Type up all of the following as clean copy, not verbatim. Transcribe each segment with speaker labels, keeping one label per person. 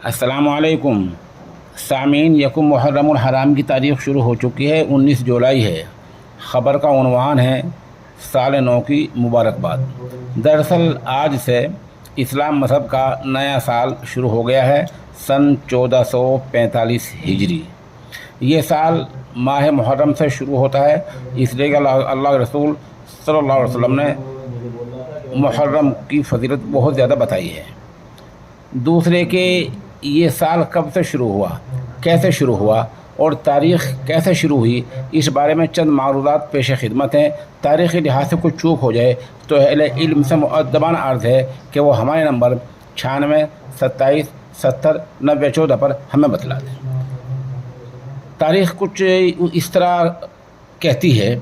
Speaker 1: السلام علیکم سامعین، یکم محرم الحرام کی تاریخ شروع ہو چکی ہے۔ 19 جولائی ہے۔ خبر کا عنوان ہے سال نو کی مبارکباد۔ دراصل آج سے اسلام مذہب کا نیا سال شروع ہو گیا ہے، سن 1445 ہجری۔ یہ سال ماہ محرم سے شروع ہوتا ہے، اس لیے کہ اللہ کے رسول صلی اللہ علیہ وسلم نے محرم کی فضیلت بہت زیادہ بتائی ہے۔ دوسرے کہ یہ سال کب سے شروع ہوا، کیسے شروع ہوا اور تاریخ کیسے شروع ہوئی، اس بارے میں چند معروضات پیش خدمت ہیں۔ تاریخی لحاظ سے کچھ چوک ہو جائے تو اہل علم سے مؤدبانہ عرض ہے کہ وہ ہمارے نمبر 96 27 70 90 14 پر ہمیں بتلا دیں۔ تاریخ کچھ اس طرح کہتی ہے،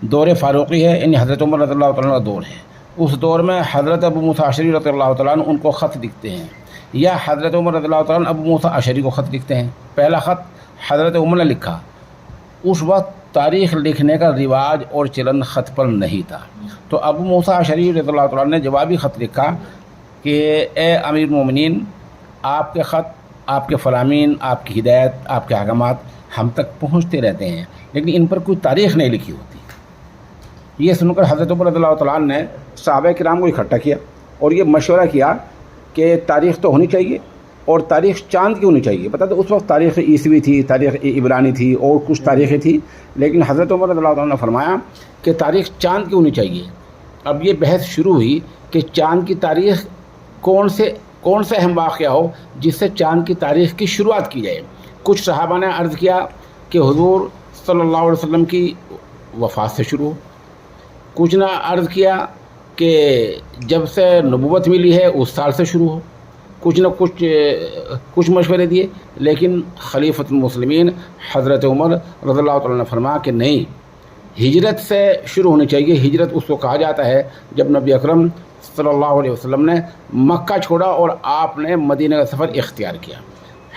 Speaker 1: دور فاروقی ہے، یعنی حضرت عمر رضی اللہ تعالیٰ کا دور ہے۔ اس دور میں حضرت ابو موسیٰ اشعری رضی اللہ تعالیٰ عنہ ان کو خط لکھتے ہیں، یا حضرت عمر رضی اللہ تعالیٰ عنہ ابو موسیٰ اشعری کو خط لکھتے ہیں۔ پہلا خط حضرت عمر نے لکھا۔ اس وقت تاریخ لکھنے کا رواج اور چلن خط پر نہیں تھا، تو ابو موسیٰ اشعری رضی اللہ تعالیٰ عنہ نے جوابی خط لکھا کہ اے امیر المومنین، آپ کے خط، آپ کے فرامین، آپ کی ہدایت، آپ کے احکامات ہم تک پہنچتے رہتے ہیں، لیکن ان پر کوئی تاریخ نہیں لکھی ہوتی۔ یہ سن کر حضرت عمر رضی اللہ تعالیٰ عنہ نے صحابہ کرام کو اکٹھا کیا اور یہ مشورہ کیا کہ تاریخ تو ہونی چاہیے، اور تاریخ چاند کی ہونی چاہیے۔ پتہ تو اس وقت تاریخ عیسوی تھی، تاریخ عبرانی تھی اور کچھ تاریخیں تھی، لیکن حضرت عمر رضی اللہ تعالیٰ نے فرمایا کہ تاریخ چاند کی ہونی چاہیے۔ اب یہ بحث شروع ہوئی کہ چاند کی تاریخ کون سے اہم واقعہ ہو جس سے چاند کی تاریخ کی شروعات کی جائے۔ کچھ صحابہ نے عرض کیا کہ حضور صلی اللہ علیہ وسلم کی وفات سے شروع ہو، کچھ نے عرض کیا کہ جب سے نبوت ملی ہے اس سال سے شروع ہو، کچھ نہ کچھ مشورے دیے، لیکن خلیفۃ المسلمین حضرت عمر رضی اللہ تعالیٰ نے فرمایا کہ نہیں، ہجرت سے شروع ہونی چاہیے۔ ہجرت اس کو کہا جاتا ہے جب نبی اکرم صلی اللہ علیہ وسلم نے مکہ چھوڑا اور آپ نے مدینہ کا سفر اختیار کیا۔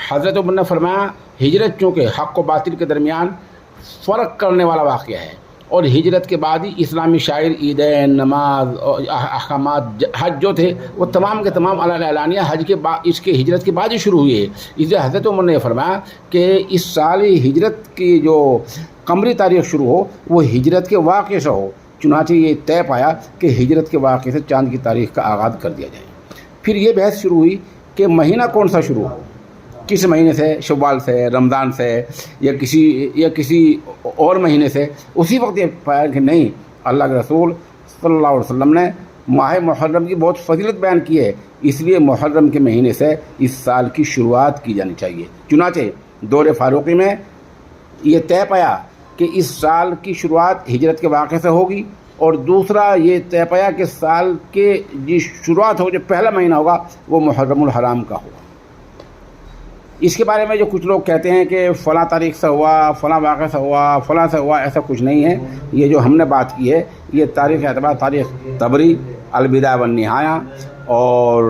Speaker 1: حضرت عمر نے فرمایا حجرت چونکہ حق و باطل کے درمیان فرق کرنے والا واقعہ ہے، اور ہجرت کے بعد ہی اسلامی شاعر عیدین، نماز اور احکامات، حج جو تھے وہ تمام کے تمام اعلانیہ حج کے بعد، اس کے ہجرت کے بعد ہی شروع ہوئی ہے۔ اس لیے حضرت عمر نے فرمایا کہ اس سال ہجرت کی جو قمری تاریخ شروع ہو وہ ہجرت کے واقعے سے ہو۔ چنانچہ یہ طے پایا کہ ہجرت کے واقعے سے چاند کی تاریخ کا آغاز کر دیا جائے۔ پھر یہ بحث شروع ہوئی کہ مہینہ کون سا شروع ہو، کس مہینے سے، شوال سے، رمضان سے، یا کسی اور مہینے سے۔ اسی وقت یہ پایا کہ نہیں، اللہ کے رسول صلی اللہ علیہ وسلم نے ماہ محرم کی بہت فضیلت بیان کی ہے، اس لیے محرم کے مہینے سے اس سال کی شروعات کی جانی چاہیے۔ چنانچہ دور فاروقی میں یہ طے پایا کہ اس سال کی شروعات ہجرت کے واقعے سے ہوگی، اور دوسرا یہ طے پایا کہ سال کے جو شروعات ہو، جو پہلا مہینہ ہوگا وہ محرم الحرام کا ہوگا۔ اس کے بارے میں جو کچھ لوگ کہتے ہیں کہ فلاں تاریخ سے ہوا، فلاں واقعہ سے ہوا، فلاں سے ہوا، ایسا کچھ نہیں ہے۔ یہ جو ہم نے بات کی ہے یہ تاریخ اعتبار تاریخ طبری، البدایہ والنہایہ اور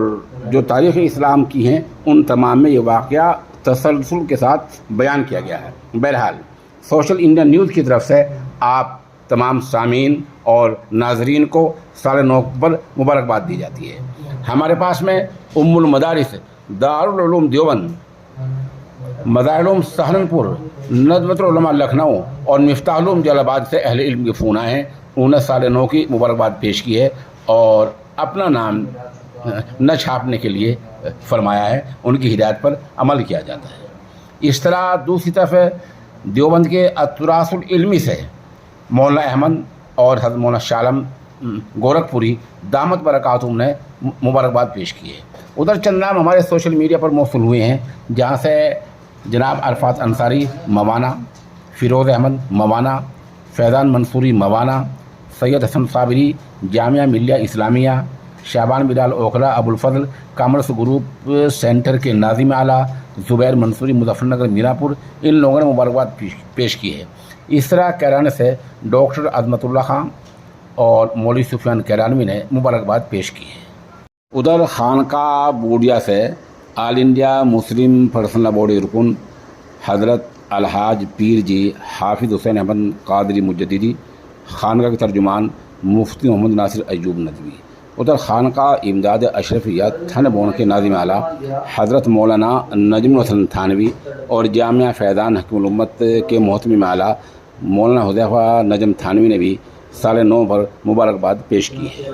Speaker 1: جو تاریخ اسلام کی ہیں ان تمام میں یہ واقعہ تسلسل کے ساتھ بیان کیا گیا ہے۔ بہرحال سوشل انڈیا نیوز کی طرف سے آپ تمام سامعین اور ناظرین کو سال نو پر مبارکباد دی جاتی ہے۔ ہمارے پاس میں ام المدارس دارالعلوم دیوبند، مظاہر سہارنپور، ندوۃ العلماء لکھنؤ اور مفتاح العلوم جلال آباد سے اہل علم کے فون آئے ہیں، انہوں نے سال نو کی مبارکباد پیش کی ہے اور اپنا نام نہ چھاپنے کے لیے فرمایا ہے، ان کی ہدایت پر عمل کیا جاتا ہے۔ اس طرح دوسری طرف دیوبند کے التراث العلمی سے مولانا احمد اور حضرت مولانا شاہ عالم گورکھپوری دامت برکاتہم نے مبارکباد پیش کی ہے۔ ادھر چند نام ہمارے سوشل میڈیا پر موصول ہوئے ہیں، جہاں سے جناب عرفات انصاری موانا، فیروز احمد موانا، فیضان منصوری موانا، سید حسن صابری جامعہ ملیہ اسلامیہ، شعبان بلال اوکھلا ابو الفضل کامرس گروپ سینٹر کے ناظم اعلیٰ، زبیر منصوری مظفر نگر میرا پور، ان لوگوں نے مبارکباد پیش کی ہے۔ اس طرح کیرانہ سے ڈاکٹر عظمت اللہ خان اور مولوی سفیان کیرانوی نے مبارکباد پیش کی ہے۔ ادھر خانقاہ بوڈیا سے آل انڈیا مسلم پرسنل باڈی رکن حضرت الحاج پیر جی حافظ حسین احمد قادری مجددی، خانقاہ کے ترجمان مفتی محمد ناصر ایوب ندوی، ادھر خانقاہ امداد اشرفیہ تھن کے ناظم اعلیٰ حضرت مولانا نجم الحسن تھانوی اور جامعہ فیضان حکیم الامت کے محتمم اعلیٰ مولانا حذیفہ نجم تھانوی نے بھی سال نو پر مبارکباد پیش کی ہے۔